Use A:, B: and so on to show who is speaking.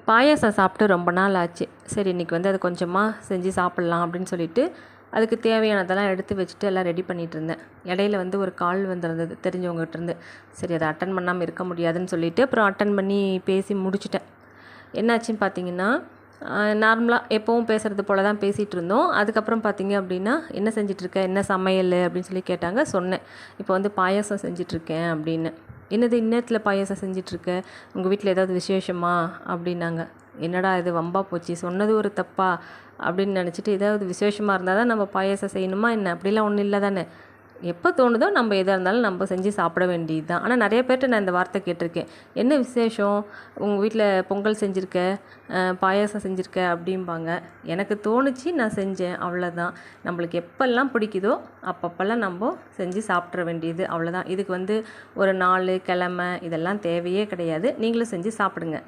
A: பாயாசம் சாப்பிட்டு ரொம்ப நாள் ஆச்சு. சரி இன்றைக்கி வந்து அது கொஞ்சமாக செஞ்சு சாப்பிட்லாம் அப்படின்னு சொல்லிட்டு அதுக்கு தேவையானதெல்லாம் எடுத்து வச்சுட்டு எல்லாம் ரெடி பண்ணிகிட்டு இருந்தேன். இடையில வந்து ஒரு கால் வந்திருந்தது தெரிஞ்சவங்ககிட்ட இருந்து. சரி அதை அட்டன் பண்ணாமல் இருக்க முடியாதுன்னு சொல்லிவிட்டு அப்புறம் அட்டன் பண்ணி பேசி முடிச்சிட்டேன். என்னாச்சுன்னு பார்த்தீங்கன்னா, நார்மலாக எப்போவும் பேசுகிறது போல தான் பேசிகிட்டு இருந்தோம். அதுக்கப்புறம் பார்த்தீங்க அப்படின்னா, என்ன செஞ்சிட்ருக்க, என்ன சமையல் அப்படின்னு சொல்லி கேட்டாங்க. சொன்னேன், இப்போ வந்து பாயாசம் செஞ்சிட்ருக்கேன் அப்படின்னு. என்னது இந்நேரத்தில் பாயாசம் செஞ்சிட்ருக்க, உங்கள் வீட்டில் ஏதாவது விசேஷமா அப்படின்னாங்க. என்னடா இது வம்பா போச்சு, சொன்னது ஒரு தப்பா அப்படின்னு நினச்சிட்டு, ஏதாவது விசேஷமாக இருந்தால் தான் நம்ம பாயாசம் செய்யணுமா என்ன, அப்படிலாம் ஒன்றும் இல்லை தானே, எப்போ தோணுதோ நம்ம எதாக இருந்தாலும் நம்ம செஞ்சு சாப்பிட வேண்டியது தான். ஆனால் நிறைய பேர்கிட்ட நான் இந்த வார்த்தை கேட்டிருக்கேன், என்ன விசேஷம், உங்கள் வீட்டில் பொங்கல் செஞ்சுருக்க, பாயாசம் செஞ்சுருக்க அப்படிம்பாங்க. எனக்கு தோணுச்சு நான் செஞ்சேன், அவ்வளோதான். நம்மளுக்கு எப்பெல்லாம் பிடிக்குதோ அப்பப்பெல்லாம் நம்ம செஞ்சு சாப்பிட்ற வேண்டியது, அவ்வளோதான். இதுக்கு வந்து ஒரு நாள் கிழமை இதெல்லாம் தேவையே கிடையாது. நீங்களும் செஞ்சு சாப்பிடுங்க.